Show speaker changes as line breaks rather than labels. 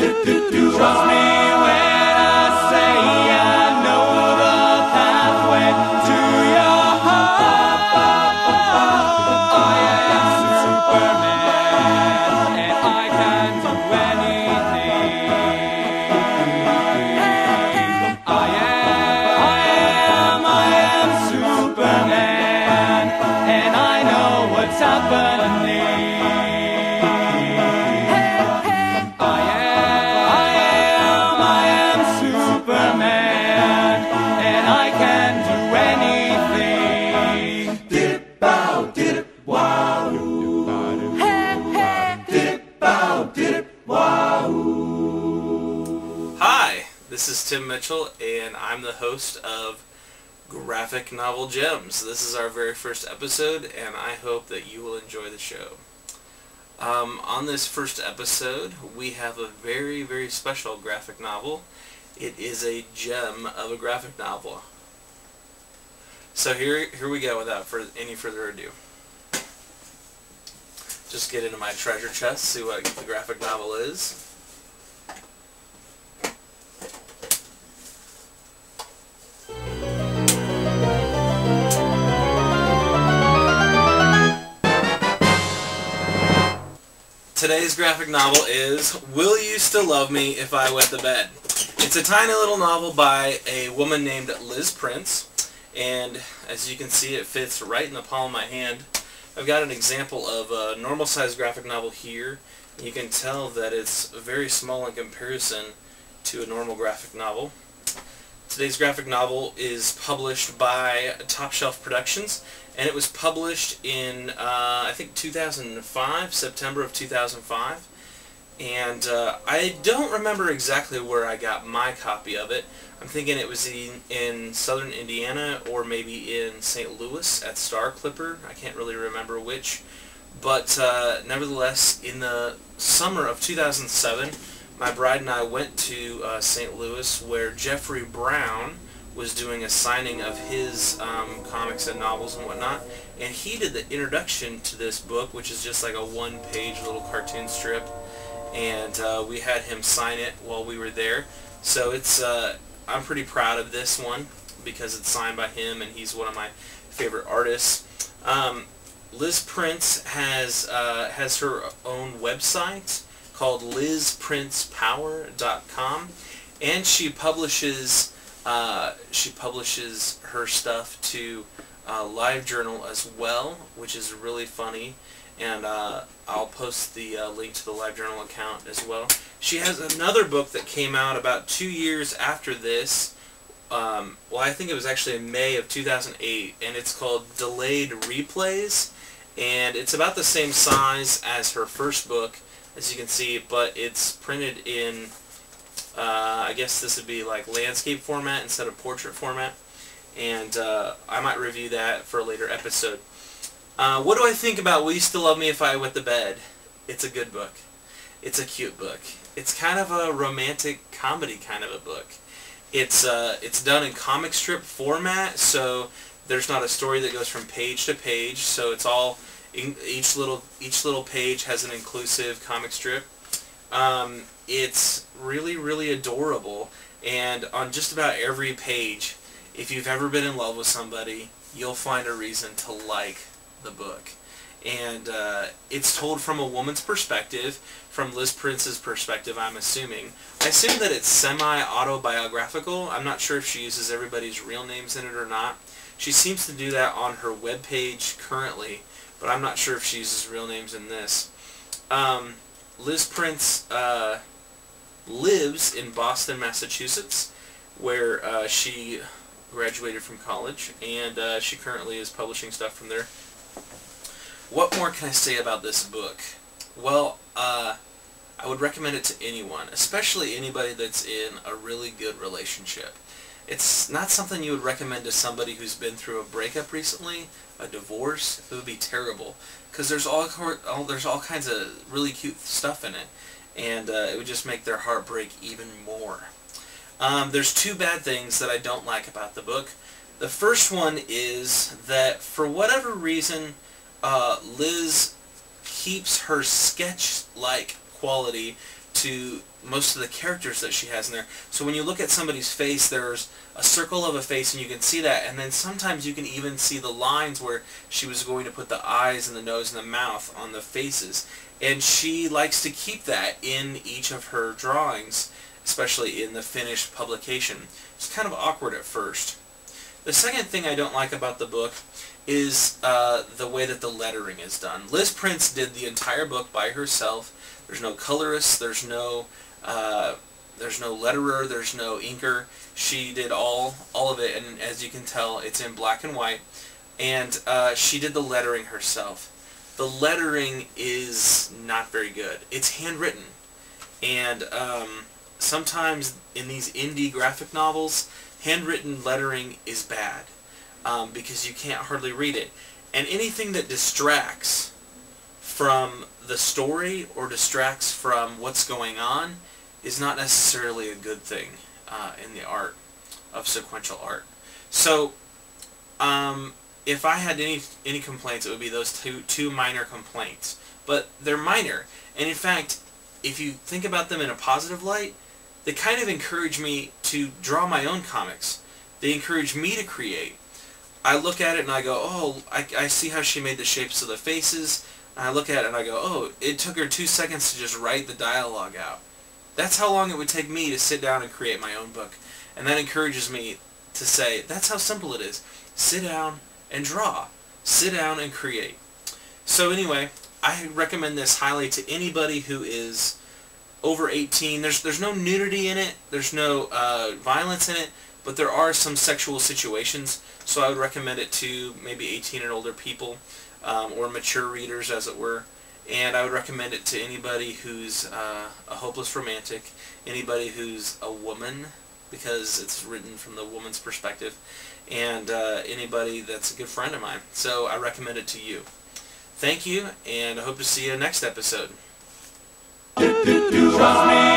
Trust me when I say I know the pathway to your heart. I am Superman, and I can do anything. I am Superman, and I know what's happening. Superman, and I can do anything. Dip-bow, dip-wow. Dip-bow, dip-wow.
Hi, this is Tim Mitchell, and I'm the host of Graphic Novel Gems. This is our very first episode, and I hope that you will enjoy the show. On this first episode, we have a very, very special graphic novel. It is a gem of a graphic novel. So here we go without any further ado. Just get into my treasure chest, see what the graphic novel is. Today's graphic novel is Will You Still Love Me If I Wet the Bed? It's a tiny little novel by a woman named Liz Prince, and as you can see, it fits right in the palm of my hand. I've got an example of a normal size graphic novel here. You can tell that it's very small in comparison to a normal graphic novel. Today's graphic novel is published by Top Shelf Productions, and it was published in, I think 2005, September of 2005. And I don't remember exactly where I got my copy of it. I'm thinking it was in southern Indiana or maybe in St. Louis at Star Clipper. I can't really remember which. But nevertheless, in the summer of 2007, my bride and I went to St. Louis, where Jeffrey Brown was doing a signing of his comics and novels and whatnot, and he did the introduction to this book, which is just like a one-page little cartoon strip, and we had him sign it while we were there. So it's I'm pretty proud of this one because it's signed by him, and he's one of my favorite artists. Liz Prince has her own website called LizPrincePower.com, and she publishes her stuff to LiveJournal as well, which is really funny, and I'll post the link to the LiveJournal account as well. She has another book that came out about 2 years after this. Well, I think it was actually in May of 2008, and it's called Delayed Replays, and it's about the same size as her first book, as you can see, but it's printed in I guess this would be like landscape format instead of portrait format, and I might review that for a later episode. What do I think about Will You Still Love Me If I Wet the Bed? It's a good book. It's a cute book. It's kind of a romantic comedy kind of a book. It's done in comic strip format, so there's not a story that goes from page to page, so it's all each little page has an inclusive comic strip. It's really, really adorable, and on just about every page, if you've ever been in love with somebody, you'll find a reason to like the book. And it's told from a woman's perspective, from Liz Prince's perspective, I'm assuming. I assume that it's semi-autobiographical. I'm not sure if she uses everybody's real names in it or not. She seems to do that on her webpage currently, but I'm not sure if she uses real names in this. Liz Prince lives in Boston, Massachusetts, where she graduated from college, and she currently is publishing stuff from there. What more can I say about this book? Well, I would recommend it to anyone, especially anybody that's in a really good relationship. It's not something you would recommend to somebody who's been through a breakup recently, a divorce. It would be terrible, because there's all kinds of really cute stuff in it, and it would just make their heart break even more. There's two bad things that I don't like about the book. The first one is that for whatever reason, Liz keeps her sketch-like quality to most of the characters that she has in there. So when you look at somebody's face, there's a circle of a face, and you can see that, and then sometimes you can even see the lines where she was going to put the eyes and the nose and the mouth on the faces. And she likes to keep that in each of her drawings, especially in the finished publication. It's kind of awkward at first. The second thing I don't like about the book is the way that the lettering is done. Liz Prince did the entire book by herself. There's no colorist, there's no letterer, there's no inker. She did all of it, and as you can tell, it's in black and white. And she did the lettering herself. The lettering is not very good. It's handwritten, and sometimes in these indie graphic novels, handwritten lettering is bad because you can't hardly read it. And anything that distracts from the story or distracts from what's going on is not necessarily a good thing in the art of sequential art. So if I had any complaints, it would be those two minor complaints. But they're minor, and in fact, if you think about them in a positive light, they kind of encourage me to draw my own comics. They encourage me to create. I look at it and I go, oh, I see how she made the shapes of the faces. And I look at it and I go, oh, it took her 2 seconds to just write the dialogue out. That's how long it would take me to sit down and create my own book. And that encourages me to say, that's how simple it is. Sit down and draw. Sit down and create. So anyway, I recommend this highly to anybody who is over 18. There's no nudity in it. There's no violence in it. But there are some sexual situations. So I would recommend it to maybe 18 and older people, or mature readers, as it were. And I would recommend it to anybody who's a hopeless romantic, anybody who's a woman, because it's written from the woman's perspective, and anybody that's a good friend of mine. So I recommend it to you. Thank you, and I hope to see you next episode.
Trust me.